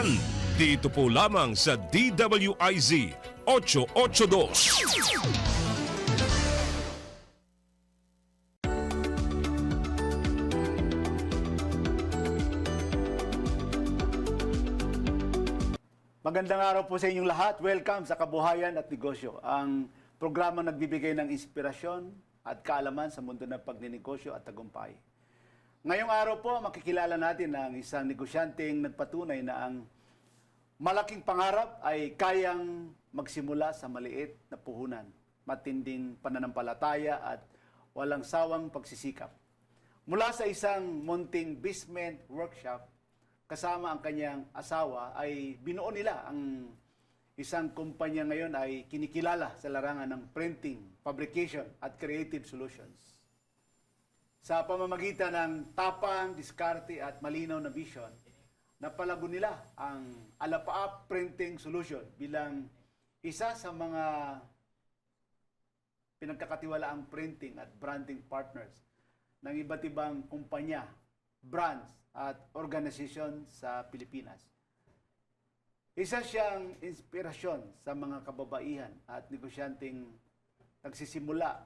yan. Dito po lamang sa DWIZ 882. Magandang araw po sa inyong lahat. Welcome sa Kabuhayan at Negosyo, ang programang nagbibigay ng inspirasyon at kaalaman sa mundo ng pagninegosyo at tagumpay. Ngayong araw po, makikilala natin ang isang negosyanteng nagpatunay na ang malaking pangarap ay kayang magsimula sa maliit na puhunan, matinding pananampalataya at walang sawang pagsisikap. Mula sa isang munting basement workshop, kasama ang kanyang asawa, ay binuo nila ang isang kumpanya ngayon ay kinikilala sa larangan ng printing, fabrication at creative solutions. Sa pamamagitan ng tapang, diskarte at malinaw na vision, napalago nila ang Alapaap Printing Solution bilang isa sa mga pinagkakatiwalaang printing at branding partners ng iba't ibang kumpanya, brands, at organisasyon sa Pilipinas. Isa siyang inspirasyon sa mga kababaihan at negosyanteng nagsisimula.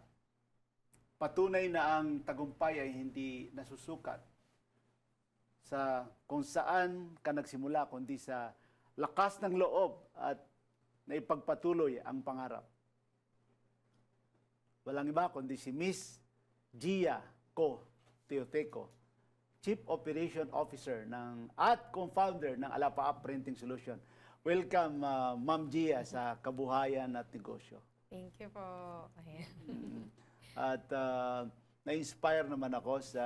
Patunay na ang tagumpay ay hindi nasusukat sa kung saan ka nagsimula, kundi sa lakas ng loob at naipagpatuloy ang pangarap. Walang iba kundi si Miss Gia Co. Teoteco, Chief Operation Officer at co-founder ng Alapaap Printing Solution. Welcome, Ma'am Gia, sa Kabuhayan at Negosyo. Thank you po. At na-inspire naman ako sa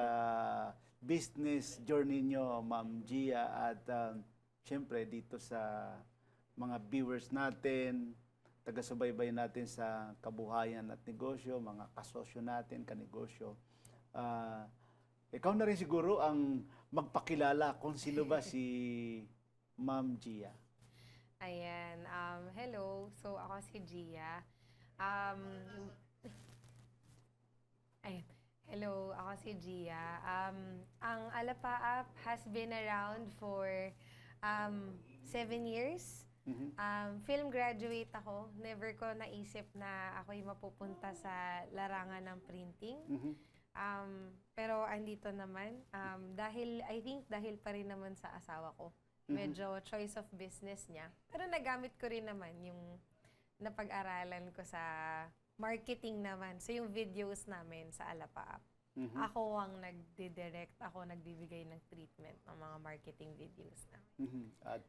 business journey nyo, Ma'am Gia, at syempre dito sa mga viewers natin, taga-subaybay natin sa Kabuhayan at Negosyo, mga kasosyo natin, kanegosyo. Ikaw na rin siguro ang magpakilala kung sino ba si Ma'am Gia. Ayan. Hello. So, ako si Gia. Hello. Ako si Gia. Ang Alapaap has been around for 7 years. Film graduate ako. Never ko naisip na ako'y mapupunta sa larangan ng printing. Pero andito naman, I think dahil pa rin naman sa asawa ko. Medyo choice of business niya. Pero nagamit ko rin naman yung napag-aralan ko sa marketing naman. So yung videos namin sa Alapaap. Ako ang nagdi-direct, ako nagbibigay ng treatment ng mga marketing videos namin. At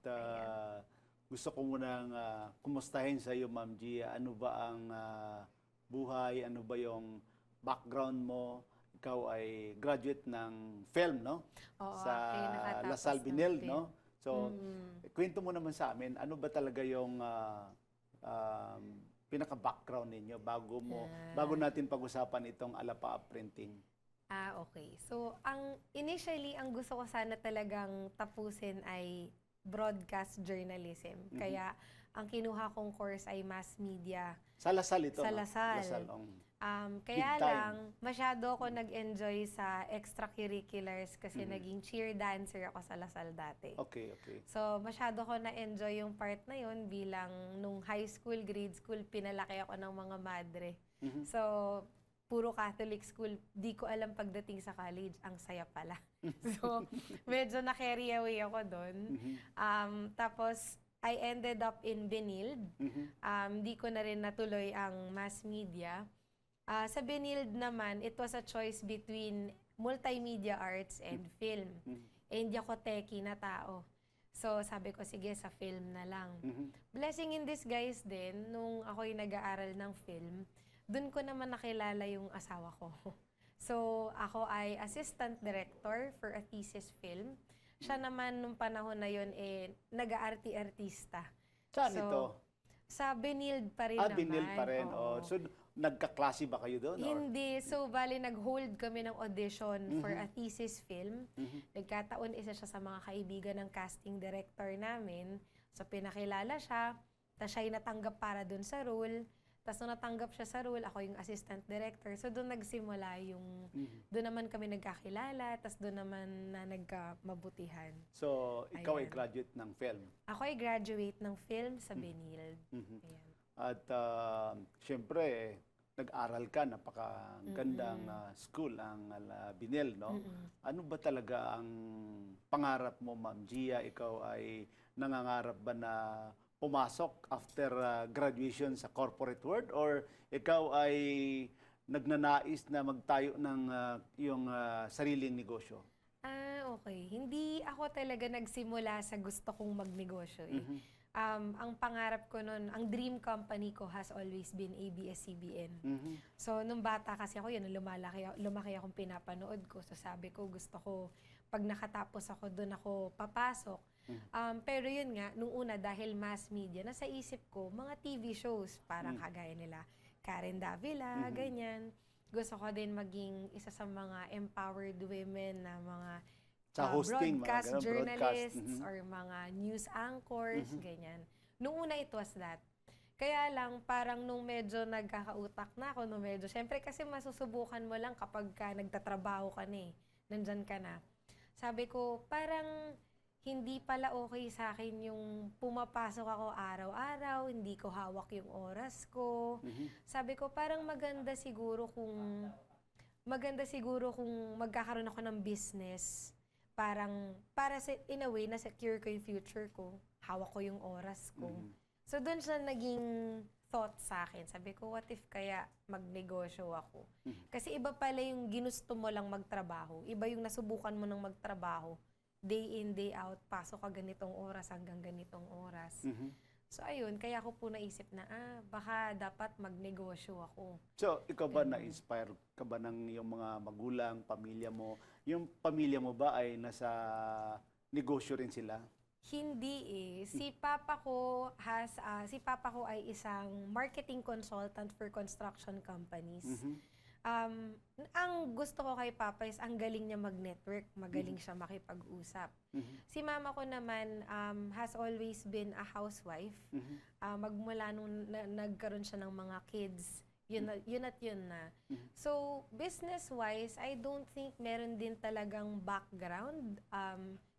gusto ko munang kumustahin sa iyo, Ma'am Gia. Ano ba ang buhay? Ano ba yung background mo? Ikaw ay graduate ng film, no? Oo, sa LaSalle Binel, no? So, kwento mo naman sa amin, ano ba talaga yung pinaka-background ninyo bago natin pag-usapan itong Alapaap Printing? Okay. So, initially, ang gusto ko sana talagang tapusin ay broadcast journalism. Kaya, ang kinuha kong course ay mass media. Sa LaSalle ito, Sa no? LaSalle. Kaya lang, masyado ako nag-enjoy sa extracurriculars kasi naging cheer dancer ako sa LaSalle dati. Okay. So, masyado ko na-enjoy yung part na yun bilang nung high school, grade school, pinalaki ako ng mga madre. So, puro Catholic school, di ko alam pagdating sa college, ang saya pala. So, medyo na-carry away ako doon. Tapos, I ended up in Benilde. Di ko na rin natuloy ang mass media. Sa Benilde naman, it was a choice between multimedia arts and film. Hindi ako techie na tao. So, sabi ko, sige, sa film na lang. Blessing in disguise din, nung ako'y nag-aaral ng film, dun ko naman nakilala yung asawa ko. So, ako ay assistant director for a thesis film. Siya naman, nung panahon na yun, nag-aarti-artista. Saan ito? Sa Benilde pa rin naman. Benilde pa rin. So, nagkaklase ba kayo doon? Hindi. So, bali, nag-hold kami ng audition for a thesis film. Nagkataon, isa siya sa mga kaibigan ng casting director namin. So, pinakilala siya. Tapos siya'y natanggap para doon sa role. Tapos nung natanggap siya sa role, ako yung assistant director. So doon nagsimula yung, doon naman kami nagkakilala, tapos doon naman na nagkamabutihan. So, ikaw ay Ayan. graduate ng film. Ako ay graduate ng film sa Benilde. Ayan. At siyempre, nag-aral ka, napakagandang school, ang Binel, no? Ano ba talaga ang pangarap mo, Ma'am Gia? Ikaw ay nangangarap ba na pumasok after graduation sa corporate world, or ikaw ay nagnanais na magtayo ng iyong sariling negosyo? Okay. Hindi ako talaga nagsimula sa gusto kong magnegosyo eh. Ang pangarap ko nun, ang dream company ko has always been ABS-CBN. So, nung bata kasi ako, yun, lumaki akong pinapanood ko. So, sabi ko, gusto ko, pag nakatapos ako, doon ako papasok. Pero yun nga, nung una, dahil mass media, nasa isip ko, mga TV shows, parang kagaya nila, Karen Davila, ganyan. Gusto ko din maging isa sa mga empowered women na mga Sa hosting, mga broadcast ganun, journalists broadcast. or mga news anchors, ganyan. Nung una, it was that. Kaya lang, parang nung medyo nagkakautak na ako, nung medyo, syempre kasi masusubukan mo lang kapag ka nagtatrabaho ka na eh. Nandyan ka na. Sabi ko, parang hindi pala okay sa akin yung pumapasok ako araw-araw, hindi ko hawak yung oras ko. Sabi ko, parang maganda siguro kung magkakaroon ako ng business. Parang, in a way, na-secure ko yung future ko. Hawak ko yung oras ko. So, doon siya naging thought sa akin. Sabi ko, what if kaya magnegosyo ako? Kasi iba pala yung ginusto mo lang magtrabaho. Iba yung nasubukan mo ng magtrabaho. Day in, day out, pasok ka ganitong oras hanggang ganitong oras. So, ayun, kaya ako po naisip na, baka dapat magnegosyo ako. So, ikaw ba na-inspire ka ba ng iyong mga magulang, pamilya mo? Yung pamilya mo ba ay nasa negosyo rin sila? Hindi eh. Si papa ko ay isang marketing consultant for construction companies. Ang gusto ko kay Papa is ang galing niya mag-network, magaling siya makipag-usap. Si mama ko naman has always been a housewife. Magmula nung nagkaroon siya ng mga kids, yun na. So, business-wise, I don't think meron din talagang background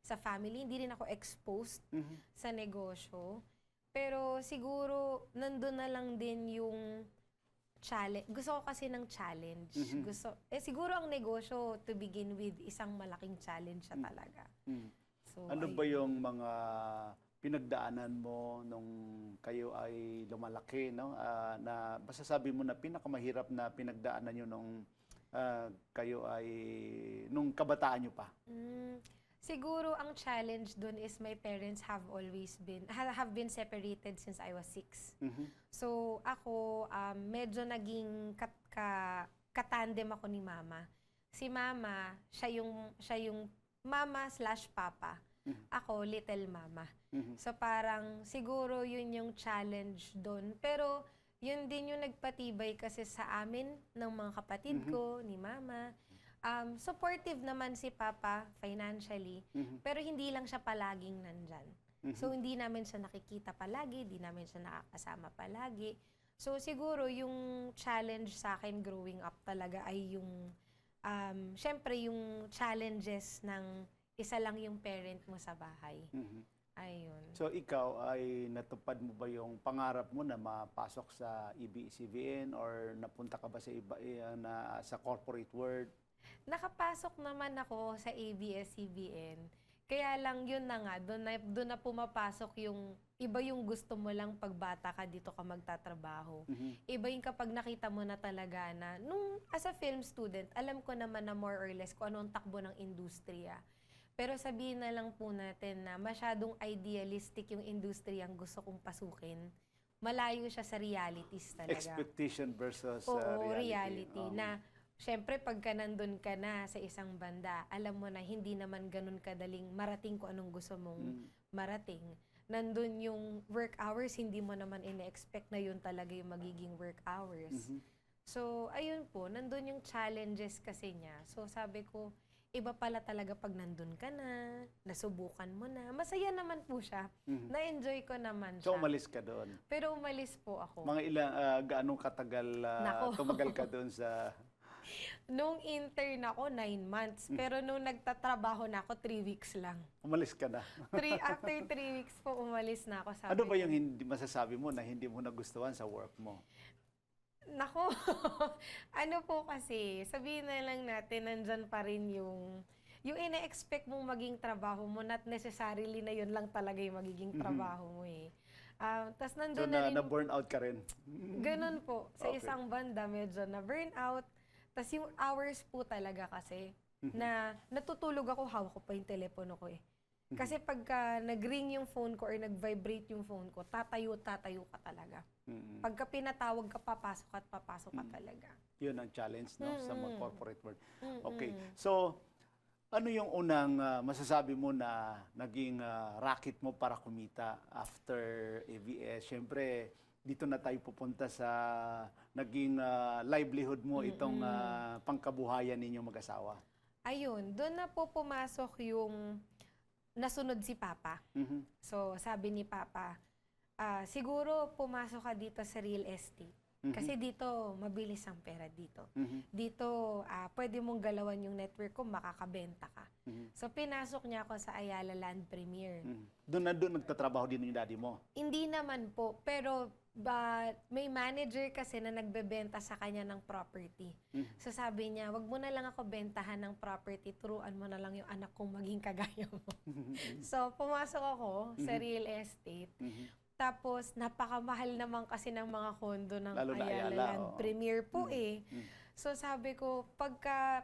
sa family. Hindi rin ako exposed sa negosyo. Pero siguro, nandun na lang din yung challenge. Gusto ko kasi ng challenge. Siguro ang negosyo, to begin with, isang malaking challenge siya talaga. So, Ano ba yung mga pinagdaanan mo nung kayo ay lumalaki, no? Na masasabi mo na pinakamahirap na pinagdaanan nyo nung kayo ay nung kabataan nyo pa? Siguro ang challenge doon is my parents have been separated since I was 6. So ako medyo naging katandem ako ni mama. Si mama, siya yung mama/papa. Ako little mama. So parang siguro yun yung challenge doon. Pero yun din yung nagpatibay kasi sa amin ng mga kapatid ko, ni mama. Supportive naman si Papa financially, pero hindi lang siya palaging nandyan. So, hindi namin siya nakikita palagi, hindi namin siya nakakasama palagi. So, siguro yung challenge sa akin growing up talaga ay yung, syempre yung challenges ng isa lang yung parent mo sa bahay. Ayun. So, ikaw ay natupad mo ba yung pangarap mo na mapasok sa ABS-CBN or napunta ka ba sa iba sa corporate world? Nakapasok naman ako sa ABS-CBN. Kaya lang yun na nga, doon na pumapasok yung, iba yung gusto mo lang pagbata ka dito ka magtatrabaho. Iba yung kapag nakita mo na talaga na, as a film student, alam ko naman na more or less kung anong takbo ng industriya. Pero sabihin na lang po natin na masyadong idealistic yung industriya ang gusto kong pasukin. Malayo siya sa realities talaga. Expectation versus reality. Na, syempre, pagka nandun ka na sa isang banda, alam mo na hindi naman ganun kadaling marating kung anong gusto mong marating. Nandun yung work hours, hindi mo naman ine-expect na yun talaga yung magiging work hours. So, ayun po, nandun yung challenges kasi niya. So, sabi ko, iba pala talaga pag nandun ka na, nasubukan mo na. Masaya naman po siya. Na-enjoy ko naman So, siya. umalis ka doon. Pero umalis po ako. Mga ilang, gaanong katagal Nako. tumagal ka doon sa... Nung intern ako, 9 months. Pero nung nagtatrabaho na ako, 3 weeks lang. Umalis ka na. After 3 weeks po, umalis na ako. Sabi Ano ba ko, yung hindi masasabi mo na hindi mo nagustuhan sa work mo? Nako, ano po kasi, sabihin na lang natin, nandyan pa rin yung ina-expect mong maging trabaho mo, not necessarily na yun lang talaga yung magiging trabaho mo eh. Tapos So, nandun na rin, na-burn out ka rin? ganun po, sa Okay. isang banda, medyo na burnout. Tapos yung hours po talaga kasi, na natutulog ako, hawak ko pa yung telepono ko eh. Kasi pagka nag-ring yung phone ko or nag-vibrate yung phone ko, tatayo ka talaga. Pagka pinatawag ka, papasok ka talaga. Yun ang challenge, no, sa mga corporate world. Okay. Mm-mm. So, ano yung unang masasabi mo na naging racket mo para kumita after ABS? Siyempre, dito na tayo pupunta sa naging livelihood mo, itong pangkabuhayan ninyong mag-asawa. Ayun, doon na po pumasok yung nasunod si Papa. So, sabi ni Papa, siguro pumasok ka dito sa real estate. Kasi dito, mabilis ang pera dito. Dito, pwede mong galawan yung network ko, makakabenta ka. So, pinasok niya ako sa Ayala Land Premier. Doon nagtatrabaho din yung daddy mo? Hindi naman po, pero may manager kasi na nagbebenta sa kanya ng property. So sabi niya, wag mo na lang ako bentahan ng property, turuan mo na lang yung anak kong maging kagaya mo. So pumasok ako sa real estate. Tapos napakamahal naman kasi ng mga kondo ng Lalo na Ayala Ayala, Land oo. Premier po eh. So sabi ko,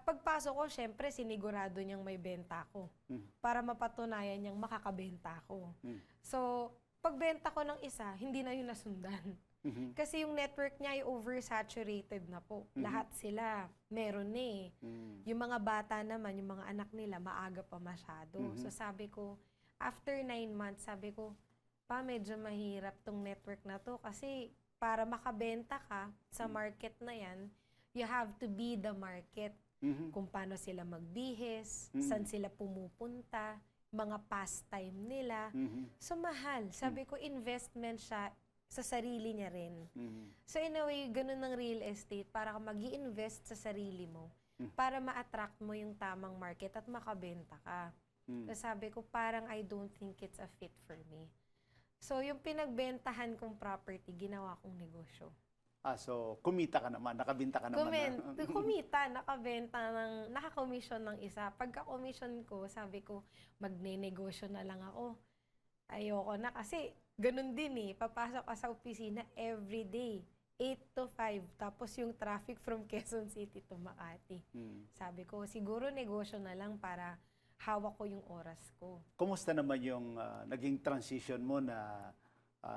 pagpasok ko, syempre sinigurado niyang may benta ko. Para mapatunayan niyang makakabenta ko. So, pagbenta ko ng isa, hindi na yun nasundan. Kasi yung network niya ay oversaturated na po. Lahat sila, meron na eh. Yung mga bata naman, yung mga anak nila, maaga pa masyado. So sabi ko, after 9 months, sabi ko, pa, medyo mahirap tong network na to kasi para makabenta ka sa market na yan, you have to be the market. Kung paano sila magbihis, saan sila pumupunta, mga pastime nila. So, mahal. Sabi ko, investment siya sa sarili niya rin. So, in a way, ganun ng real estate, para ka mag-i-invest sa sarili mo, para ma-attract mo yung tamang market at makabenta ka. So, sabi ko, parang I don't think it's a fit for me. So, yung pinagbentahan kong property, ginawa kong negosyo. So kumita ka naman, nakabenta ka naman. Kumita, naka-commission ng isa. Pagka-commission ko, sabi ko, magne-negosyo na lang ako. Ayoko na kasi ganun din eh. Papasok ka sa opisina every day, 8 to 5. Tapos yung traffic from Quezon City to Makati. Sabi ko, siguro negosyo na lang para hawak ko yung oras ko. Kumusta naman yung naging transition mo na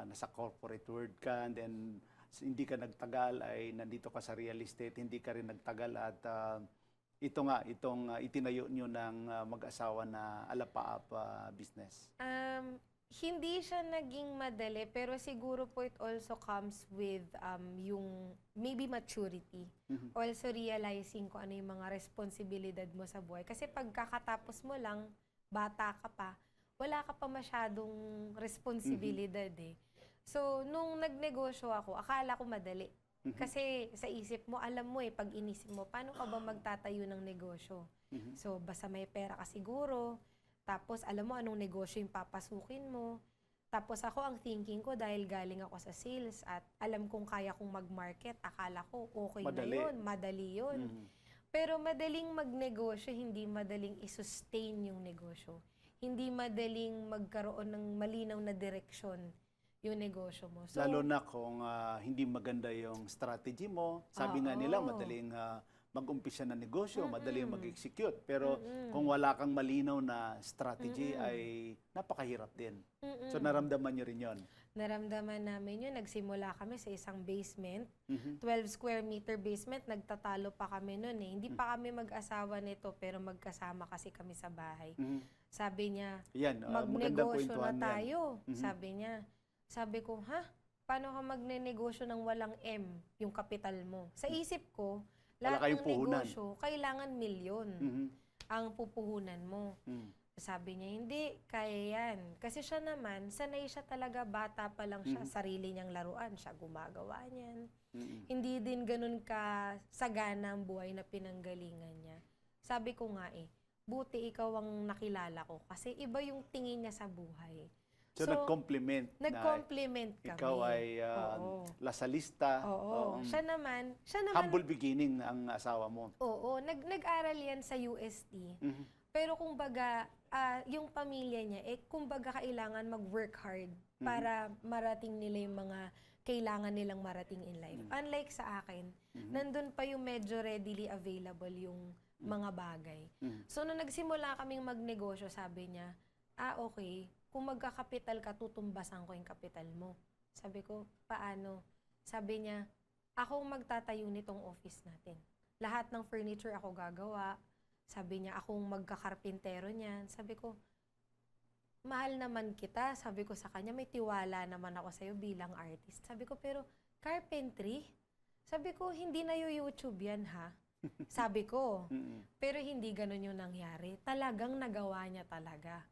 nasa corporate world ka and then hindi ka nagtagal ay nandito ka sa real estate, hindi ka rin nagtagal at itong itinayo nyo ng mag-asawa na Alapaap business? Hindi siya naging madali, pero siguro po it also comes with yung maybe maturity. Also realizing kung ano yung mga responsibilidad mo sa buhay. Kasi pagkakatapos mo lang, bata ka pa, wala ka pa masyadong responsibilidad eh. So, nung nagnegosyo ako, akala ko madali. Kasi sa isip mo, alam mo eh, pag inisip mo, paano ka ba magtatayo ng negosyo? So, basta may pera ka siguro, tapos alam mo anong negosyo yung papasukin mo. Tapos ako, ang thinking ko, dahil galing ako sa sales at alam kong kaya kong mag-market, akala ko okay Madali. na yun, madali yun. Pero madaling magnegosyo, hindi madaling i-sustain yung negosyo. Hindi madaling magkaroon ng malinaw na direksyon yung negosyo mo. So, Lalo na kung hindi maganda yung strategy mo. Sabi nga nila, madaling mag-umpisa ng negosyo, madaling mag-execute. Pero kung wala kang malinaw na strategy, ay napakahirap din. So naramdaman nyo rin yon. naramdaman namin yun. Nagsimula kami sa isang basement. 12 square meter basement. Nagtatalo pa kami nun eh. Hindi pa kami mag-asawa nito, pero magkasama kasi kami sa bahay. Sabi niya, Yan, magnegosyo na kwentuhan yan. tayo. Sabi niya. Sabi ko, ha? Paano ka magne-negosyo ng walang M, yung kapital mo? Sa isip ko, Wala lahat kayong ng puhunan. negosyo, kailangan milyon. ang pupuhunan mo. Mm. Sabi niya, hindi, kaya yan. Kasi siya naman, sanay siya talaga, bata pa lang siya, sarili niyang laruan, siya gumagawa niyan. Mm. Hindi din ganun ka sagana ang buhay na pinanggalingan niya. Sabi ko nga buti ikaw ang nakilala ko kasi iba yung tingin niya sa buhay. So, nag-compliment na Nag-compliment kami. ikaw ay Oo. lasalista. Oo. Siya naman, Humble beginning ang asawa mo. oo, nag-aral yan sa UST. Mhm. Pero kumbaga, yung pamilya niya, kumbaga kailangan mag-work hard para marating nila yung mga kailangan nilang marating in life. Unlike sa akin, nandun pa yung medyo readily available yung mga bagay. So, nung nagsimula kaming magnegosyo, sabi niya, okay, kung magkakapital ka, tutumbasan ko yung kapital mo. Sabi ko, paano? Sabi niya, ako magtatayo nitong office natin. Lahat ng furniture ako gagawa. Sabi niya, akong magkakarpintero niyan. Sabi ko, mahal naman kita. Sabi ko sa kanya, may tiwala naman ako sa'yo bilang artist. Sabi ko, pero carpentry? Sabi ko, hindi na YouTube yan ha. Sabi ko, pero hindi ganun yung nangyari. Talagang nagawa niya talaga.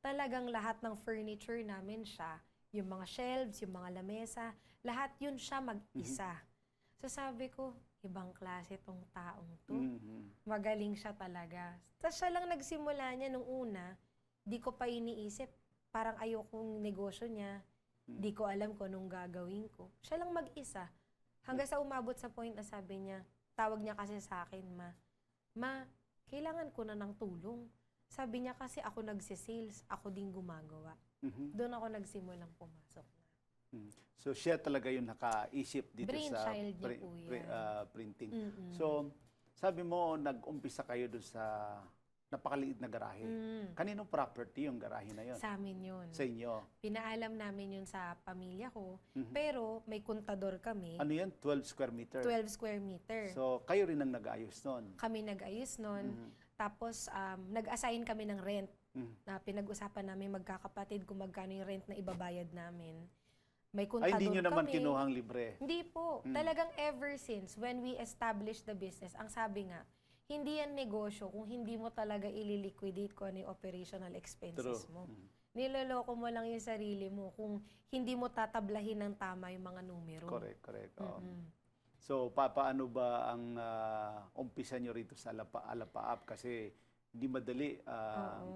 Talagang lahat ng furniture namin siya, yung mga shelves, yung mga lamesa, lahat yun siya mag-isa. So sabi ko, ibang klase tong taong to. Magaling siya talaga. Tapos siya lang nagsimula niya nung una, di ko pa iniisip, parang ayokong negosyo niya, di ko alam kung anong gagawin ko. Siya lang mag-isa. Hanggang sa umabot sa point na sabi niya, tawag niya kasi sa akin, Ma, kailangan ko na ng tulong. Sabi niya kasi ako nagsisales, ako din gumagawa. Doon ako nagsimulang pumasok na. So, siya talaga yung nakaisip dito sa Brainchild niya po yan. printing. So, sabi mo, nag-umpisa kayo doon sa napakaliit na garahe. Kaninong property yung garahe na yun? Sa amin yun. Sa inyo? Pinaalam namin yun sa pamilya ko, pero may kontador kami, Ano yan? 12 square meter? 12 square meter. So, kayo rin ang nag-ayos nun? Kami nag-ayos nun. Tapos, nag-assign kami ng rent na pinag-usapan namin magkakapatid kung magkano yung rent na ibabayad namin. May kontador Ay, hindi nyo naman kami. kinuhang libre? Hindi po. Talagang ever since when we established the business, ang sabi nga, hindi yan negosyo kung hindi mo talaga ililiquidate ko ano yung operational expenses mo. Niloloko mo lang yung sarili mo kung hindi mo tatablahin ng tama yung mga numero. Correct. So, paano ba ang umpisa nyo rito sa Alapaap? Kasi hindi madali.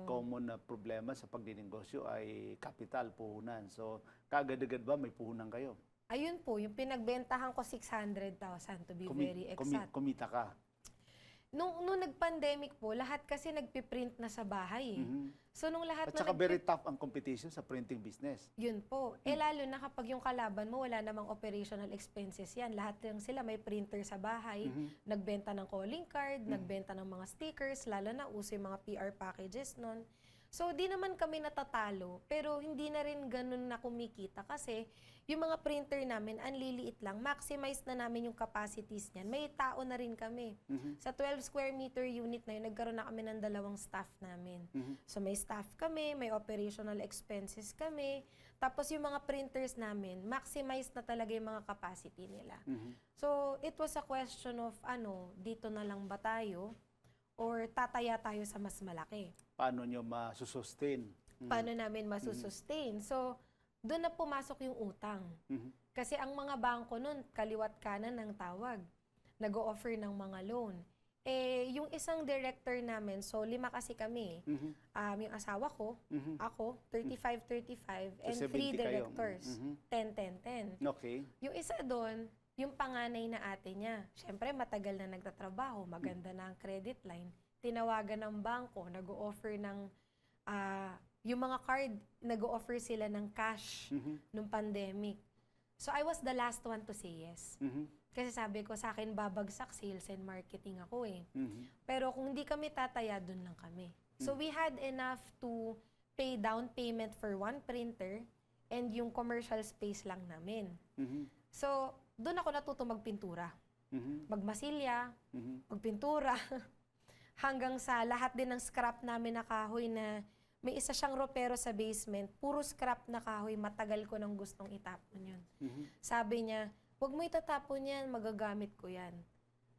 Common na problema sa pagdinegosyo ay capital, puhunan. So, kaagad-agad ba may puhunan kayo? Ayun po, yung pinagbentahan ko 600,000 to be very exact. Kumita ka? Nung nag-pandemic po, lahat kasi nagpiprint na sa bahay. So, nung lahat At saka very tough ang competition sa printing business. Yun po. Lalo na kapag yung kalaban mo, wala namang operational expenses yan. Lahat lang sila may printer sa bahay, nagbenta ng calling card, nagbenta ng mga stickers, lalo na uso yung mga PR packages nun. So, di naman kami natatalo, pero hindi na rin ganun na kumikita kasi yung mga printer namin, ang liliit lang, maximize na namin yung capacities niyan. May tao na rin kami. Sa 12 square meter unit na yun, nagkaroon na kami ng 2 staff namin. So, may staff kami, may operational expenses kami, tapos yung mga printers namin, maximize na talaga yung mga capacity nila. So, it was a question of, dito na lang ba tayo? Or tataya tayo sa mas malaki? Paano nyo masusustain? Paano namin masusustain? So, doon na pumasok yung utang. Kasi ang mga bangko nun, kaliwat kanan ng tawag. Nag-o-offer ng mga loan. Yung isang director namin, so 5 kasi kami. Yung asawa ko, ako, 35-35, and 3 70 kayo. directors. 10-10-10. Okay. Yung isa doon, yung panganay na ate niya. Siyempre, matagal na nagtatrabaho, maganda na ang credit line. Tinawagan ng bangko, nag-o-offer ng, yung mga card, nag-o-offer sila ng cash nung pandemic. So, I was the last one to say yes. Kasi sabi ko, sa akin babagsak, sales and marketing ako Pero kung hindi kami tataya, dun lang kami. So, we had enough to pay down payment for 1 printer and yung commercial space lang namin. So, doon ako natuto magpintura. Magmasilya, magpintura. Hanggang sa lahat din ng scrap namin na kahoy na may isa siyang ropero sa basement, puro scrap na kahoy, matagal ko nang gustong itapon yun. Sabi niya, huwag mo itatapon yan, magagamit ko yan.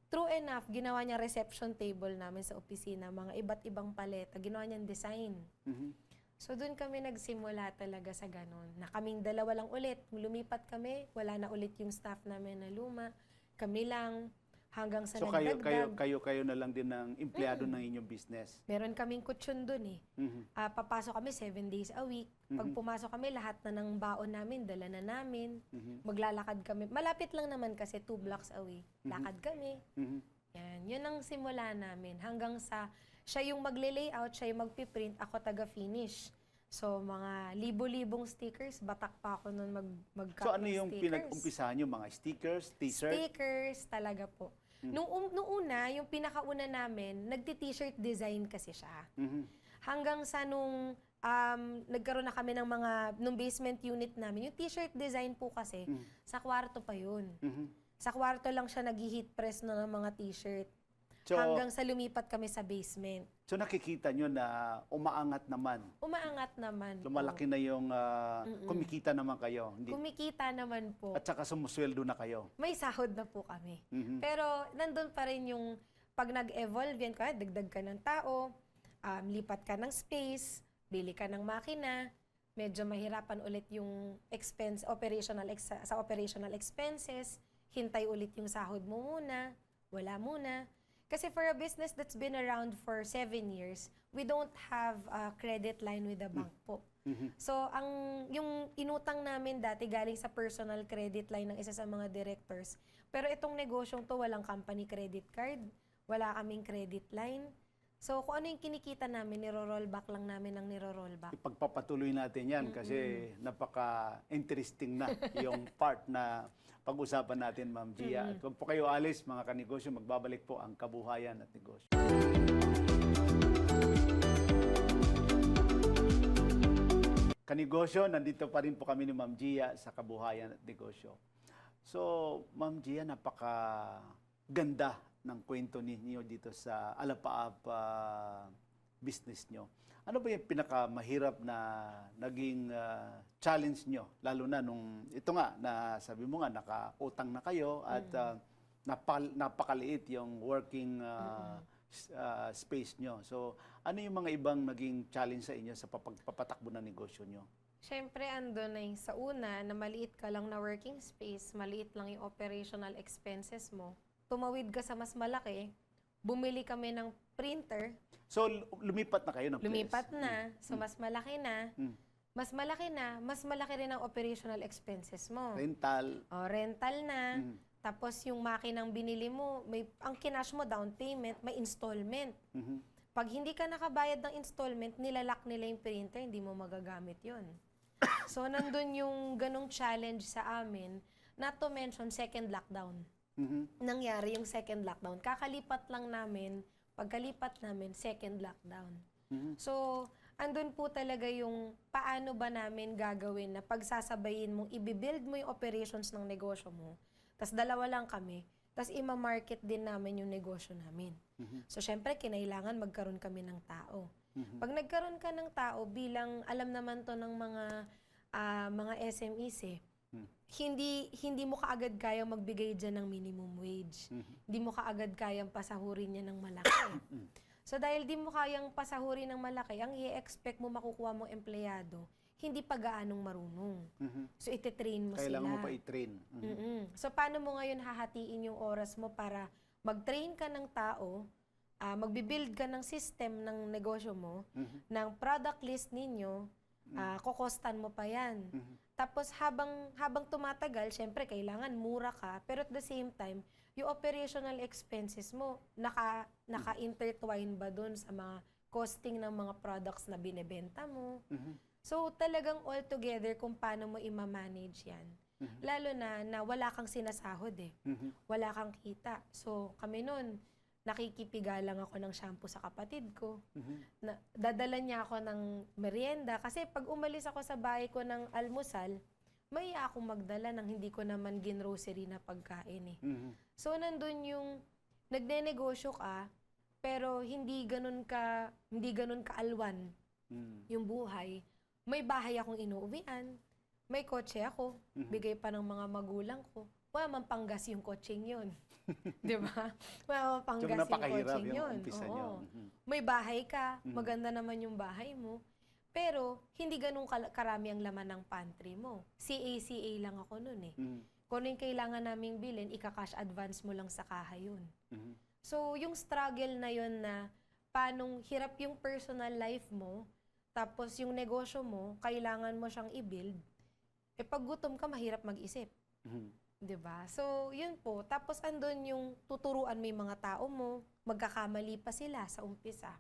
true enough, ginawa niya reception table namin sa opisina, mga iba't ibang paleta, ginawa niyang design. Mhm. So doon kami nagsimula talaga sa ganun. Na kaming dalawa lang ulit. Lumipat kami, wala na ulit yung staff namin na luma. Kami lang hanggang sa So nagdagdag. kayo na lang din ng empleyado ng inyong business. Meron kaming kutsyon doon eh. Mhm. Papasok kami 7 days a week. Pag pumasok kami, lahat na ng baon namin, dala na namin. Maglalakad kami. Malapit lang naman kasi 2 blocks away. Lakad kami. Mhm. Yan. Yun ang simula namin. Hanggang sa siya yung magle-layout, siya yung magpiprint, ako taga-finish. So, mga libo-libong stickers. Batak pa ako nun mag-cut So ano ng yung stickers. pinag-umpisahan nyo? Mga stickers, t-shirt? Stickers talaga po. Nung una, yung pinakauna namin, nagti-t-shirt design kasi siya. Mhm. Hanggang sa nung nagkaroon na kami ng nung basement unit namin, yung t-shirt design po kasi, sa kwarto pa yun. Mhm. Sa kwarto lang siya nag-heat press ng mga t-shirt. So, Hanggang sa lumipat kami sa basement. so nakikita nyo na umaangat naman. Umaangat naman Lumalaki po. na yung kumikita naman kayo. Hindi, Kumikita naman po. at saka sumusweldo na kayo. May sahod na po kami. Mhm. Pero nandun pa rin yung pag nag-evolve yan, kaya dagdag ka ng tao, lipat ka ng space, bili ka ng makina, medyo mahirapan ulit yung sa operational expenses, hintay ulit yung sahod mo muna, wala muna. Kasi for a business that's been around for 7 years, we don't have a credit line with the bank po. So, yung inutang namin dati galing sa personal credit line ng isa sa mga directors. Pero itong negosyong to, walang company credit card, wala kaming credit line. So, kung ano yung kinikita namin, niro-rollback lang namin ng niro-rollback. Ipagpapatuloy natin yan kasi napaka-interesting na yung part na pag-usapan natin, Ma'am Gia. At huwag po kayo alis, mga kanegosyo, magbabalik po ang Kabuhayan at Negosyo. Kanegosyo, nandito pa rin po kami ni Ma'am Gia sa Kabuhayan at Negosyo. So, Ma'am Gia, napaka-ganda ng kwento ninyo dito sa Alapaap business nyo. Ano ba yung pinakamahirap na naging challenge nyo? Lalo na nung, ito nga, na sabi mo nga, nakautang na kayo at napakaliit yung working space nyo. So, ano yung mga ibang naging challenge sa inyo sa papatakbo ng negosyo nyo? Siyempre, andun na sa una, na maliit ka lang na working space, maliit lang yung operational expenses mo. Tumawid ka sa mas malaki, bumili kami ng printer. So, lumipat na kayo ng place? Lumipat na, so mas malaki na. Mas malaki na, mas malaki rin ang operational expenses mo. Rental. O, rental na. Tapos yung makinang binili mo, ang kinash mo down payment, may installment. Pag hindi ka nakabayad ng installment, nilalak nila yung printer, hindi mo magagamit yun. So, nandun yung ganong challenge sa amin, not to mention second lockdown. Nangyari yung second lockdown. Kakalipat lang namin, pagkalipat namin, second lockdown. So, andun po talaga yung paano ba namin gagawin na pagsasabayin mong i-build mo yung operations ng negosyo mo, tas dalawa lang kami, tas ima-market din namin yung negosyo namin. So, syempre, kinailangan magkaroon kami ng tao. Pag nagkaroon ka ng tao, bilang alam naman to ng mga SMEs hindi mo kaagad kayang magbigay dyan ng minimum wage. Hindi mo kaagad kayang pasahurin niya ng malaki. So dahil di mo kayang pasahurin ng malaki, ang i-expect mo makukuha mong empleyado, hindi pa gaanong marunong. So ititrain mo Kailangan sila. mo pa i-train. So paano mo ngayon hahatiin yung oras mo para mag-train ka ng tao, magbibuild ka ng system ng negosyo mo, ng product list ninyo, kokostan mo pa yan. Tapos habang tumatagal, syempre kailangan mura ka, pero at the same time, yung operational expenses mo, naka-intertwine ba dun sa mga costing ng mga products na binebenta mo? So talagang all together kung paano mo i-manage yan. Lalo na wala kang sinasahod Wala kang kita. So kami nun, nakikipiga lang ako ng shampoo sa kapatid ko. Dadala niya ako ng merienda. Kasi pag umalis ako sa bahay ko ng almusal, may akong magdala ng hindi ko naman ginrocery na pagkain So, nandun yung nagne-negosyo ka, pero hindi ganun kaalwan yung buhay. May bahay akong inuuwian, may kotse ako, bigay pa ng mga magulang ko, wala man panggas yung coaching yun. Di ba? Wala man So, panggas yung napakahirap coaching yung yun. umpisa Oo. niyo. May bahay ka, maganda naman yung bahay mo, pero hindi ganun karami ang laman ng pantry mo. CA lang ako nun eh. Kung ano yung kailangan naming bilhin, ika-cash advance mo lang sa kaha yun. So, yung struggle na yun na paanong hirap yung personal life mo, tapos yung negosyo mo, kailangan mo siyang i-build, eh pag gutom ka, mahirap mag-isip. 'Di ba? So, yun po. Tapos andun yung tuturuan mo yung mga tao mo, magkakamali pa sila sa umpisa.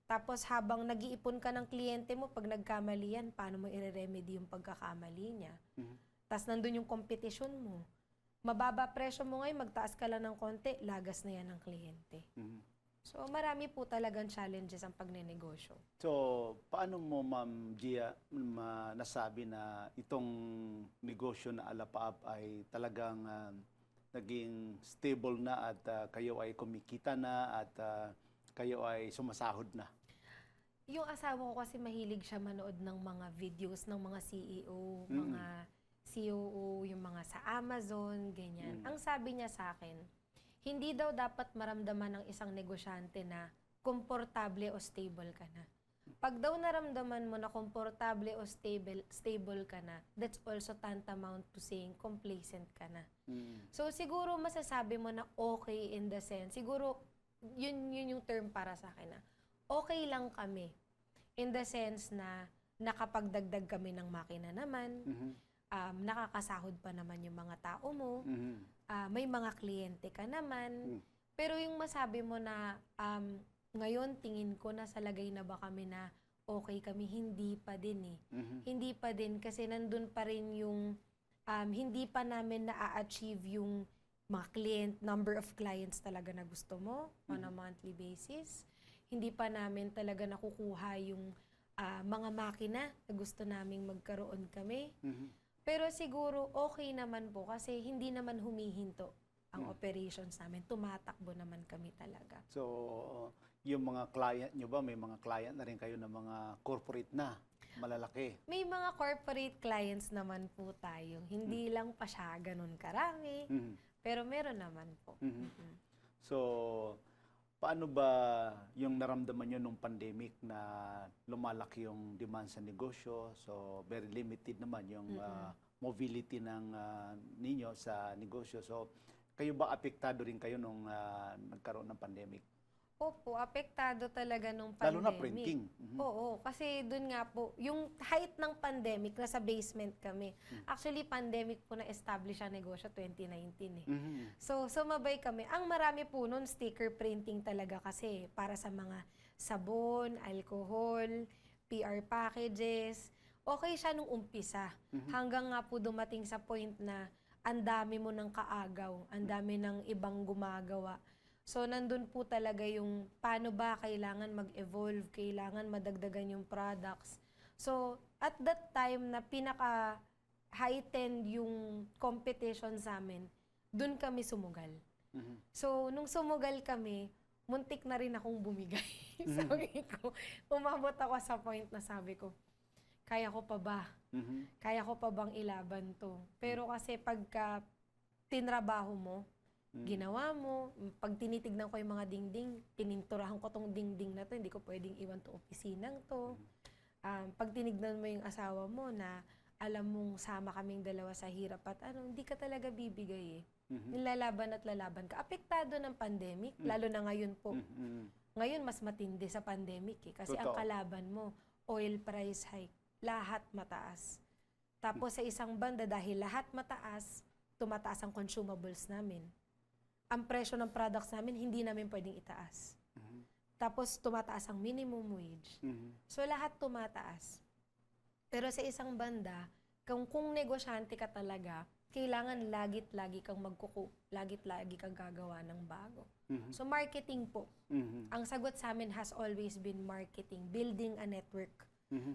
Tapos habang nag-iipon ka ng kliyente mo, pag nagkamali yan, paano mo i-remedy yung pagkakamali niya? Tapos nandun yung competition mo. Mababa presyo mo ngayon, magtaas ka lang ng konti, lagas na yan ng kliyente. So, marami po talagang challenges ang pagnenegosyo. So, paano mo, Ma'am Gia, nasabi na itong negosyo na Alapaap ay talagang naging stable na at kayo ay kumikita na at kayo ay sumasahod na? Yung asawa ko kasi mahilig siya manood ng mga videos ng mga CEO, mga COO, yung mga sa Amazon, ganyan. Ang sabi niya sa akin, hindi daw dapat maramdaman ng isang negosyante na komportable o stable ka na. Pag daw naramdaman mo na komportable o stable ka na, that's also tantamount to saying complacent ka na. So siguro masasabi mo na okay in the sense, siguro yun yung term para sa akin na okay lang kami in the sense na nakapagdagdag kami ng makina naman, nakakasahod pa naman yung mga tao mo, may mga kliyente ka naman, pero yung masabi mo na ngayon tingin ko nasa lagay na ba kami na okay kami, hindi pa din eh. Hindi pa din kasi nandun pa rin yung hindi pa namin na-achieve yung mga number of clients talaga na gusto mo on a monthly basis. Hindi pa namin talaga nakukuha yung mga makina na gusto naming magkaroon kami. Pero siguro okay naman po kasi hindi naman humihinto ang operations namin. Tumatakbo naman kami talaga. So, yung mga client nyo ba, may mga client na rin kayo na mga corporate na, malalaki? May mga corporate clients naman po tayo. Hindi lang pa siya ganun karami, pero meron naman po. So, paano ba yung naramdaman nyo nung pandemic na lumalaki yung demand sa negosyo? So, very limited naman yung mobility ng ninyo sa negosyo. So, kayo ba apektado rin kayo nung nagkaroon ng pandemic? Opo, apektado talaga nung pandemic. Lalo na printing. Oo, kasi dun nga po, yung height ng pandemic, nasa basement kami. Actually, pandemic po na-establish ang negosyo 2019 eh. So, sumabay kami. Ang marami po nun, sticker printing talaga kasi para sa mga sabon, alcohol, PR packages. Okay siya nung umpisa. Hanggang nga po dumating sa point na ang dami mo ng kaagaw, ang dami ng ibang gumagawa. So, nandun po talaga yung paano ba kailangan mag-evolve, kailangan madagdagan yung products. So, at that time na pinaka-heightened yung competition sa amin, dun kami sumugal. So, nung sumugal kami, muntik na rin akong bumigay. Sabi ko, umabot ako sa point na sabi ko, kaya ko pa ba? Kaya ko pa bang ilaban to? Pero kasi pagka tinrabaho mo, ginawa mo, pag tinitignan ko yung mga dingding, pininturahan ko tong dingding na to, hindi ko pwedeng iwan tong opisinang to. Pag tinignan mo yung asawa mo na alam mong sama kaming dalawa sa hirap at hindi ka talaga bibigay eh. Lalaban at lalaban ka. Apektado ng pandemic, lalo na ngayon po. Ngayon mas matindi sa pandemic eh, kasi ang kalaban mo, oil price hike, lahat mataas. Tapos sa isang banda, dahil lahat mataas, tumataas ang consumables namin. Ang presyo ng products namin, hindi namin pwedeng itaas. Tapos, tumataas ang minimum wage. So, lahat tumataas. Pero sa isang banda, kung negosyante ka talaga, kailangan lagit-lagi kang lagit-lagi kang gagawa ng bago. So, marketing po. Ang sagot sa amin has always been marketing, building a network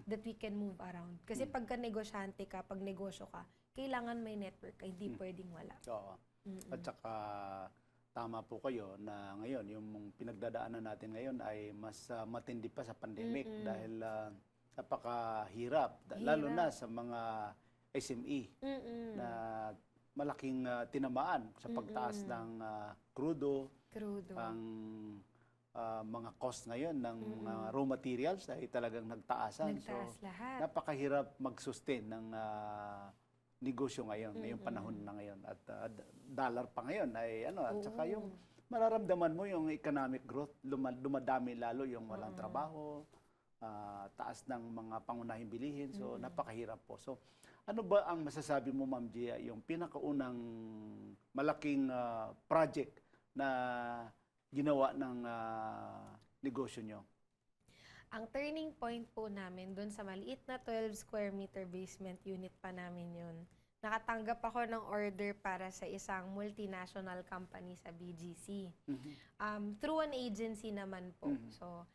that we can move around. Kasi pagka negosyante ka, pag negosyo ka, kailangan may network ka, hindi pwedeng wala. Oo. At saka, tama po kayo na ngayon, yung pinagdadaanan natin ngayon ay mas matindi pa sa pandemic dahil napakahirap, lalo na sa mga SME na malaking tinamaan sa pagtaas ng krudo, Crudo. ang mga cost ngayon ng mga raw materials ay talagang nagtaasan. Nagtaas lahat. Napakahirap mag-sustain ng negosyo ngayon, ngayong panahon na ngayon. At dollar pa ngayon ay at saka yung mararamdaman mo yung economic growth, dumadami lalo yung walang trabaho, taas ng mga pangunahing bilihin. So napakahirap po. So ano ba ang masasabi mo, Ma'am Gia, yung pinakaunang malaking project na ginawa ng negosyo nyo? Ang turning point po namin doon sa maliit na 12 square meter basement unit pa namin yun. Nakatanggap ako ng order para sa isang multinational company sa BGC. Through an agency naman po. So,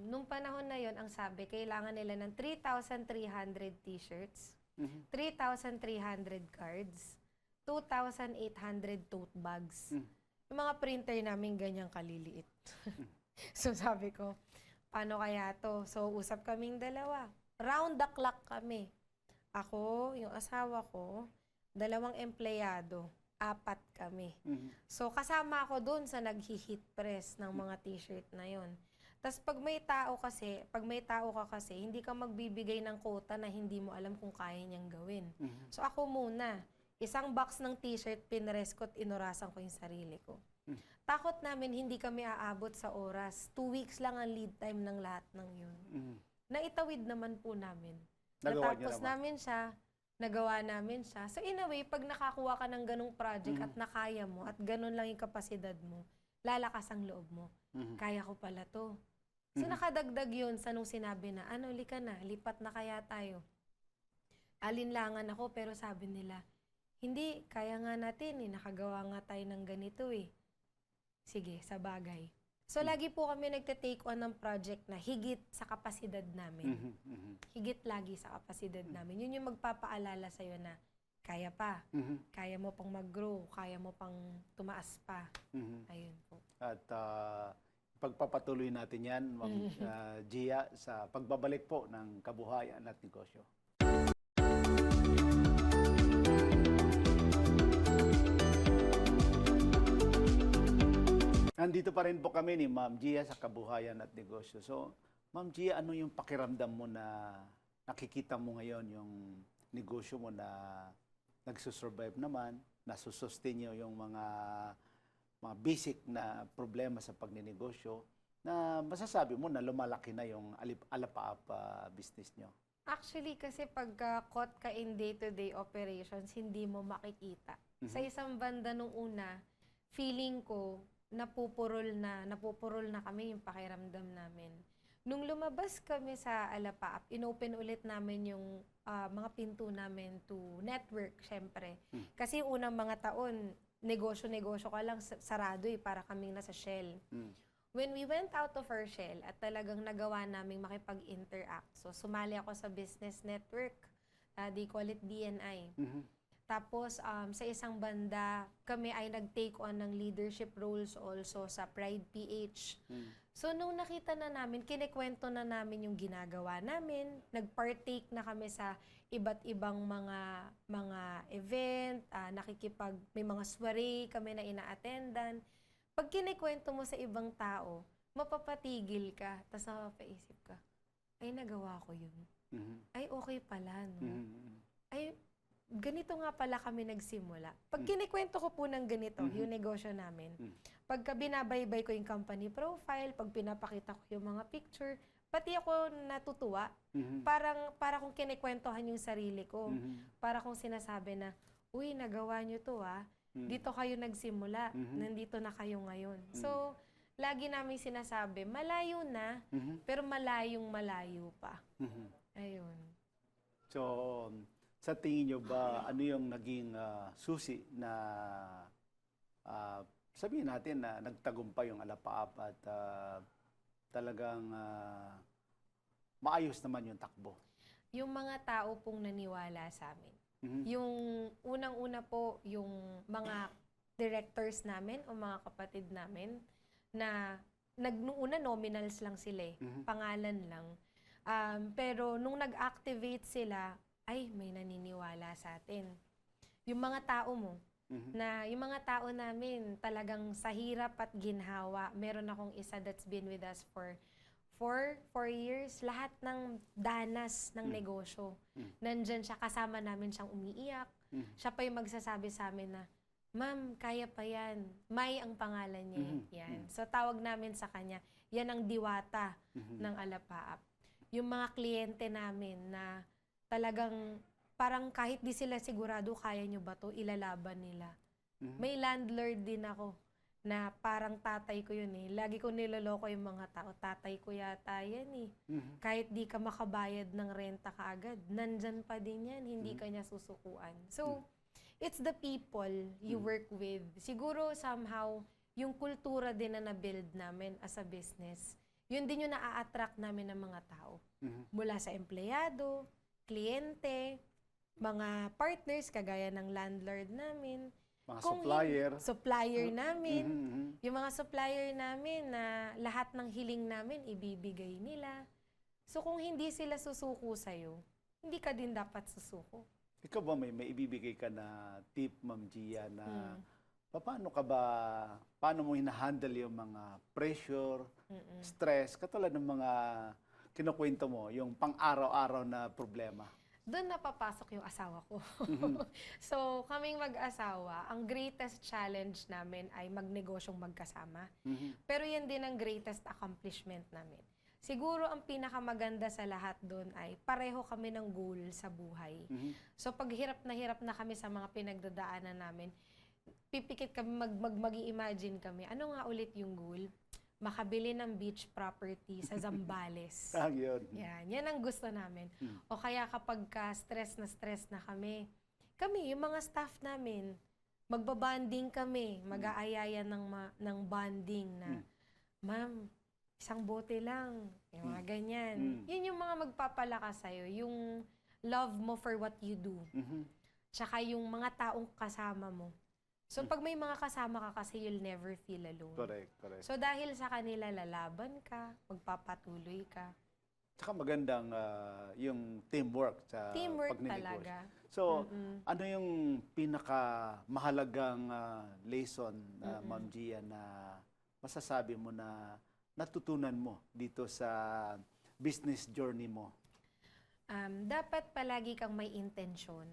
nung panahon na yon, ang sabi, kailangan nila ng 3,300 t-shirts, 3,300 cards, 2,800 tote bags. Yung mga printer namin ganyang kaliliit. So sabi ko, paano kaya to? So usap kaming dalawa. Round the clock kami. Ako, yung asawa ko, 2 empleyado, 4 kami. So kasama ako dun sa nag-heat press ng mga t-shirt na yon. Tapos pag may tao ka kasi, hindi ka magbibigay ng quota na hindi mo alam kung kaya niyang gawin. So ako muna, isang box ng t-shirt, pinrest ko at inurasan ko yung sarili ko. Takot namin hindi kami aabot sa oras. 2 weeks lang ang lead time ng lahat ng yun. Naitawid naman po namin. Natapos namin siya, nagawa namin siya. So in a way, pag nakakuha ka ng ganung project at nakaya mo, at ganun lang yung kapasidad mo, lalakas ang loob mo. Kaya ko pala to. So nakadagdag yun sa nung sinabi na, lika na, lipat na kaya tayo. Alinlangan ako, pero sabi nila, hindi, kaya nga natin nakagawa nga tayo ng ganito Sige, sa bagay. So lagi po kami nagte-take on ng project na higit sa kapasidad namin. Higit lagi sa kapasidad namin. Yun yung magpapaalala sa'yo na kaya pa, kaya mo pang mag-grow, kaya mo pang tumaas pa. Ayun po. At pagpapatuloy natin yan, Ma'am Gia, sa pagbabalik po ng kabuhayan at negosyo. Nandito pa rin po kami ni Ma'am Gia sa kabuhayan at negosyo. So, Ma'am Gia, ano yung pakiramdam mo na nakikita mo ngayon yung negosyo mo na nagsusurvive naman, nasusustain nyo yung mga basic na problema sa pagninegosyo, na masasabi mo na lumalaki na yung alapaap business nyo? Actually, kasi pagka caught ka in day-to-day operations, hindi mo makikita. Sa isang banda nung una, feeling ko, napupurol na kami yung pakiramdam namin. Nung lumabas kami sa Alapaap, inopen ulit namin yung mga pinto namin to network, syempre. Kasi unang mga taon, negosyo-negosyo ka lang, sarado para kaming nasa shell. When we went out of our shell at talagang nagawa naming makipag-interact, so sumali ako sa business network, they call it BNI. Tapos, sa isang banda, kami ay nag-take on ng leadership roles also sa Pride PH. So, nung nakita na namin, kinikwento na namin yung ginagawa namin, nag-partake na kami sa iba't ibang mga event, may mga soiree kami na ina-attendan. Pag kinikwento mo sa ibang tao, mapapatigil ka, tapos napapaisip ka, ay, nagawa ko yun. Ay, okay pala, no? Ay, ganito nga pala kami nagsimula. Pag kinikwento ko po ng ganito, yung negosyo namin, pagka binabaybay ko yung company profile, pag pinapakita ko yung mga picture, pati ako natutuwa. Para kung kinikwentohan yung sarili ko. Para kung sinasabi na, uy, nagawa nyo to dito kayo nagsimula, nandito na kayo ngayon. So, lagi namin sinasabi, malayo na, pero malayong malayo pa. Ayun. So, sa tingin nyo ba, ano yung naging susi na sabihin natin na nagtagumpay yung Alapaap at talagang maayos naman yung takbo? Yung mga tao pong naniwala sa amin. Yung unang-una po, yung mga directors namin o mga kapatid namin na nung una nominals lang sila pangalan lang. Pero nung nag-activate sila, ay, may naniniwala sa atin. yung mga tao mo. Mhm. Na yung mga tao namin talagang sa hirap at ginhawa. Meron akong isa that's been with us for 4 years. Lahat ng danas ng negosyo. Nandyan siya, kasama namin siyang umiiyak. Siya pa yung magsasabi sa amin na, Ma'am, kaya pa yan. May ang pangalan niya. Yan. So tawag namin sa kanya, yan ang diwata ng Alapaap. Yung mga kliyente namin na talagang parang kahit di sila sigurado kaya nyo ba to, ilalaban nila. May landlord din ako na parang tatay ko yun eh. Lagi ko niloloko yung mga tao. Tatay ko yata yan eh. Kahit di ka makabayad ng renta kaagad, nandyan pa din yan. Hindi ka niya susukuan. So, it's the people you work with. Siguro somehow, yung kultura din na na-build namin as a business, yun din yung na-attract namin ng mga tao. Mula sa empleyado, kliyente, mga partners, kagaya ng landlord namin. Mga Kung supplier. Supplier namin. Mhm. Yung mga supplier namin na lahat ng hiling namin ibibigay nila. So kung hindi sila susuko sa'yo, hindi ka din dapat susuko. Ikaw ba may ibibigay ka na tip, Ma'am Gia, na paano mo hinahandle yung mga pressure, stress, katulad ng mga kinukwento mo, yung pang-araw-araw na problema? Doon napapasok yung asawa ko. So, kaming mag-asawa, ang greatest challenge namin ay magnegosyong magkasama. Pero yan din ang greatest accomplishment namin. Siguro ang pinakamaganda sa lahat doon ay pareho kami ng goal sa buhay. So, pag hirap na kami sa mga pinagdadaanan namin, pipikit kami, mag-imagine kami, ano nga ulit yung goal? Makabili ng beach property sa Zambales. Yun. Yan ang gusto namin. O kaya kapag stress na kami, yung mga staff namin, magbabanding kami, mag-aayaya ng bonding na, Ma'am, isang bote lang, yung mga ganyan. Yun yung mga magpapalakas sa'yo, yung love mo for what you do. Tsaka yung mga taong kasama mo. So, pag may mga kasama ka kasi, you'll never feel alone. Correct. So, dahil sa kanila, lalaban ka, magpapatuloy ka. Tsaka magandang yung teamwork sa Teamwork pagninegosyo. talaga. So, ano yung pinakamahalagang lesson, Ma'am Gia, na masasabi mo na natutunan mo dito sa business journey mo? Dapat palagi kang may intention.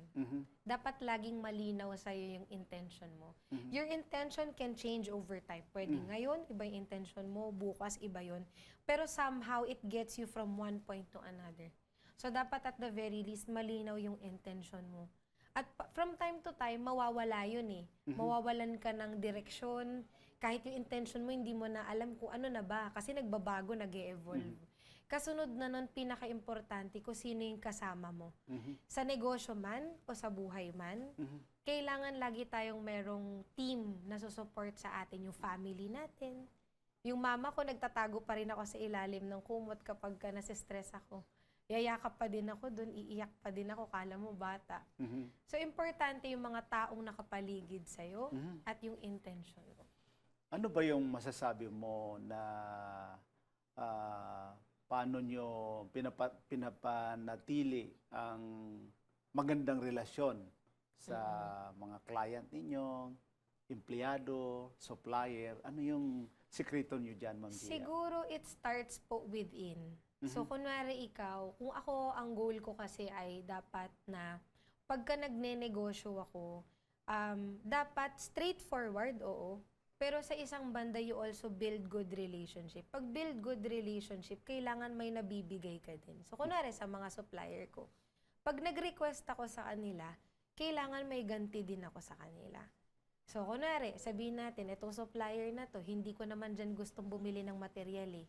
Dapat laging malinaw sa'yo yung intention mo. Your intention can change over time. Pwede ngayon, iba yung intention mo, bukas, iba yun. Pero somehow, it gets you from one point to another. So, dapat at the very least, malinaw yung intention mo. At from time to time, mawawala yun eh. Mawawalan ka ng direksyon. Kahit yung intention mo, hindi mo na alam kung ano na ba. Kasi nagbabago, nag-e-evolve. Kasunod na nun, pinaka-importante kung sino yung kasama mo. Sa negosyo man o sa buhay man, kailangan lagi tayong merong team na susupport sa atin, yung family natin. Yung mama ko, nagtatago pa rin ako sa ilalim ng kumot kapag nasistress ako. Yayakap pa din ako dun, iiyak pa din ako, kala mo bata. So, importante yung mga taong nakapaligid sa'yo at yung intention mo. Ano ba yung masasabi mo na paano nyo pinapanatili ang magandang relasyon sa mga client ninyo, empleyado, supplier? Ano yung sikreto nyo dyan, Ma'am Gia? Siguro it starts po within. So, kunwari ikaw, kung ako, ang goal ko kasi ay dapat na pagka nagne-negosyo ako, dapat straightforward, oo. Pero sa isang banda, you also build good relationship. Pag build good relationship, kailangan may nabibigay ka din. So, kunwari sa mga supplier ko, pag nag-request ako sa kanila, kailangan may ganti din ako sa kanila. So, kunwari, sabihin natin, itong supplier na to, hindi ko naman dyan gustong bumili ng material eh.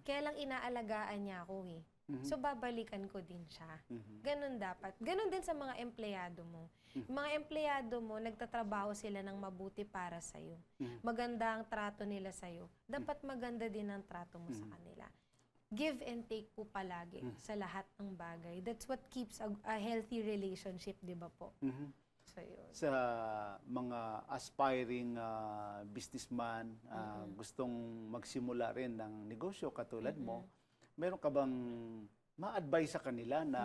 Kaya lang inaalagaan niya ako eh. So, babalikan ko din siya. Ganun dapat. Ganun din sa mga empleyado mo. Yung mga empleyado mo, nagtatrabaho sila ng mabuti para sa'yo. Maganda ang trato nila sa'yo. Dapat maganda din ang trato mo sa kanila. Give and take po palagi sa lahat ng bagay. That's what keeps a healthy relationship, di ba po? So, yun. Sa mga aspiring businessman, gustong magsimula rin ng negosyo katulad mo, meron ka bang ma-advise sa kanila na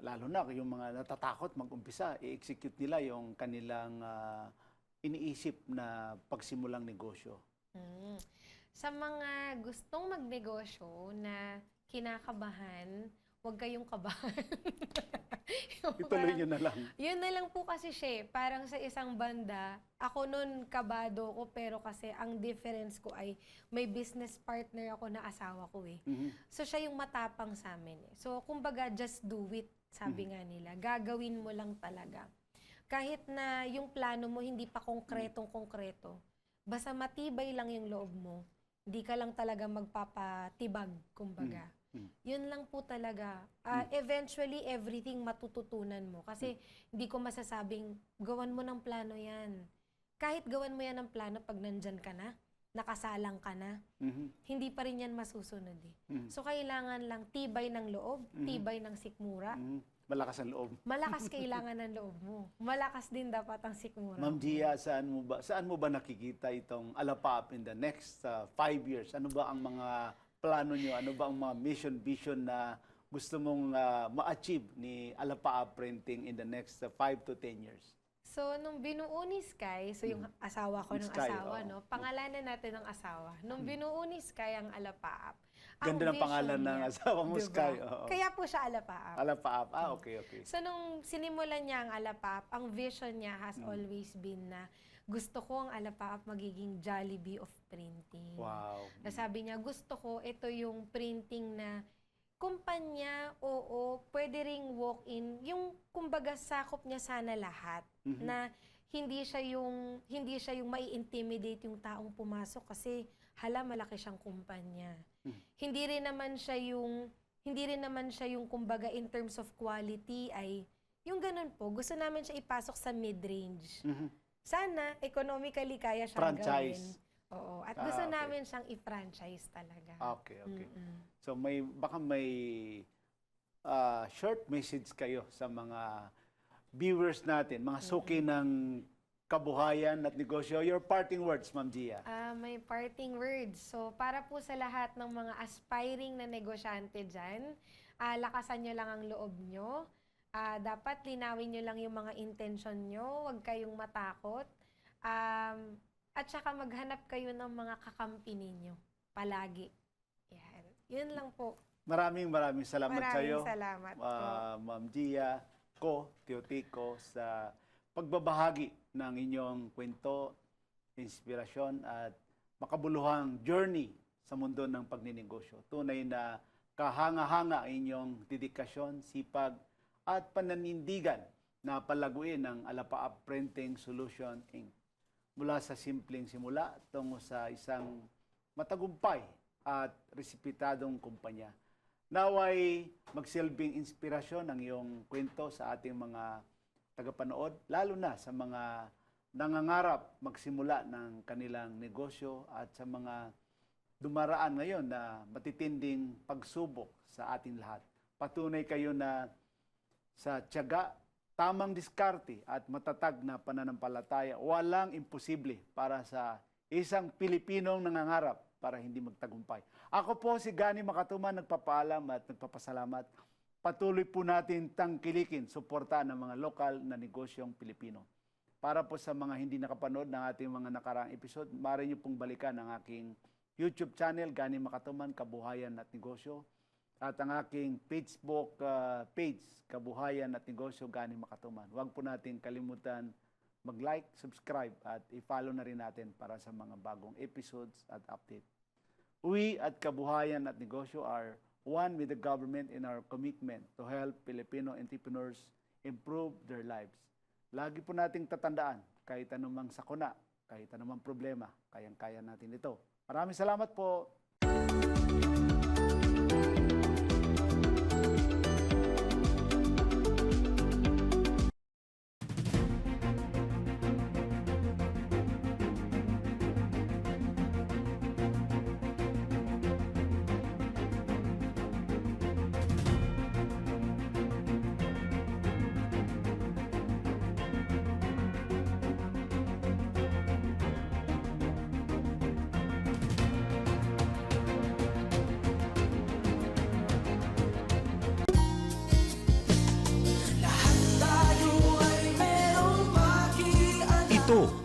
lalo na yung mga natatakot mag-umpisa, i-execute nila yung kanilang iniisip na pagsimulang negosyo. Mm. Sa mga gustong magnegosyo na kinakabahan, huwag kayong kabahan. Yung Ituloy parang- nyo na lang. Yun na lang po kasi siya, parang sa isang banda, ako nun kabado ko, pero kasi ang difference ko ay may business partner ako na asawa ko eh. Mhm. So siya yung matapang sa amin eh. So kumbaga just do it, sabi nga nila. Gagawin mo lang talaga. Kahit na yung plano mo hindi pa konkretong-konkreto, basta matibay lang yung loob mo, hindi ka lang talaga magpapatibag, kumbaga. Yun lang po talaga. Eventually, everything matututunan mo. Kasi hindi ko masasabing, gawan mo ng plano yan. Kahit gawan mo yan ng plano pag nandyan ka na, nakasalang ka na, Mhm. hindi pa rin yan masusunod eh. Mhm. So, kailangan lang tibay ng loob, tibay ng sikmura. Mhm. Malakas ang loob. Malakas kailangan ng loob mo. Malakas din dapat ang sikmura. Ma'am Gia, saan mo ba nakikita itong Alapap in the next 5 years? Ano ba ang mga plano nyo? Ano ba ang mga mission, vision na gusto mong ma-achieve ni Alapap Printing in the next 5 to 10 years? So, nung binuo ni Sky, so yung asawa ko Ni ng Sky, asawa, oo. no? Pangalanan natin ng asawa. Nung binuo ni Sky ang Alapaap, ang Ganda ng vision pangalan ng niya, asawa mo, diba? Sky. Oo. Kaya po siya Alapaap. Alapap. Okay, okay. So, nung sinimulan niya ang Alapaap, ang vision niya has always been na gusto ko ang Alapaap magiging Jollibee of printing. Wow. Nasabi niya, gusto ko ito yung printing na kumpanya, oo, pwede ring walk-in, yung kumbaga sakop niya sana lahat, na hindi siya yung mai-intimidate yung taong pumasok kasi hala malaki siyang kumpanya. Hindi rin naman siya yung kumbaga in terms of quality ay yung ganun po. Gusto namin siya ipasok sa mid-range. Mhm. Sana economically kaya siyang Franchise. gawin. Oo, at gusto okay. namin siyang i-franchise talaga. Okay, okay. Mm-mm. So baka may short message kayo sa mga viewers natin, mga suki ng kabuhayan at negosyo. Your parting words, Ma'am Gia. May parting words. So, para po sa lahat ng mga aspiring na negosyante dyan, lakasan nyo lang ang loob nyo. Dapat linawin nyo lang yung mga intention nyo. Huwag kayong matakot. At saka maghanap kayo ng mga kakampi ninyo. Palagi. Yan. Yun lang po. Maraming salamat sa iyo. Maraming salamat po. Ma'am Gia Teotico sa pagbabahagi ng inyong kwento, inspirasyon at makabuluhang journey sa mundo ng pagninegosyo. Tunay na kahanga-hanga ang inyong dedikasyon, sipag at pananindigan na palaguin ng Alapaap Printing Solution Inc. Mula sa simpleng simula tungo sa isang matagumpay at resipitadong kumpanya. Naway magsilbing inspirasyon ang iyong kwento sa ating mga tagapanood, lalo na sa mga nangangarap magsimula ng kanilang negosyo at sa mga dumaraan ngayon na matitinding pagsubok sa ating lahat. Patunay kayo na sa tiyaga, tamang diskarte at matatag na pananampalataya, walang imposible para sa isang Pilipinong nangangarap para hindi magtagumpay. Ako po si Gani Makatuman, nagpapaalam at nagpapasalamat. Patuloy po natin tangkilikin, suportahan ng mga lokal na negosyong Pilipino. Para po sa mga hindi nakapanood ng ating mga nakaraang episode, maaari niyo pong balikan ang aking YouTube channel, Gani Makatuman, Kabuhayan at Negosyo. At ang aking Facebook page, Kabuhayan at Negosyo, Gani Makatuman. Huwag po natin kalimutan mag-like, subscribe at i-follow na rin natin para sa mga bagong episodes at update. We at Kabuhayan at Negosyo are one with the government in our commitment to help Filipino entrepreneurs improve their lives. Lagi po nating tatandaan, kahit anumang sakuna, kahit anumang problema, kayang-kaya natin ito. Maraming salamat po.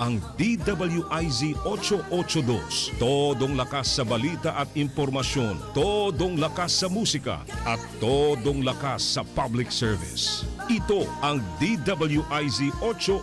ang DWIZ 882. Todong lakas sa balita at impormasyon, todong lakas sa musika, at todong lakas sa public service. Ito ang DWIZ 8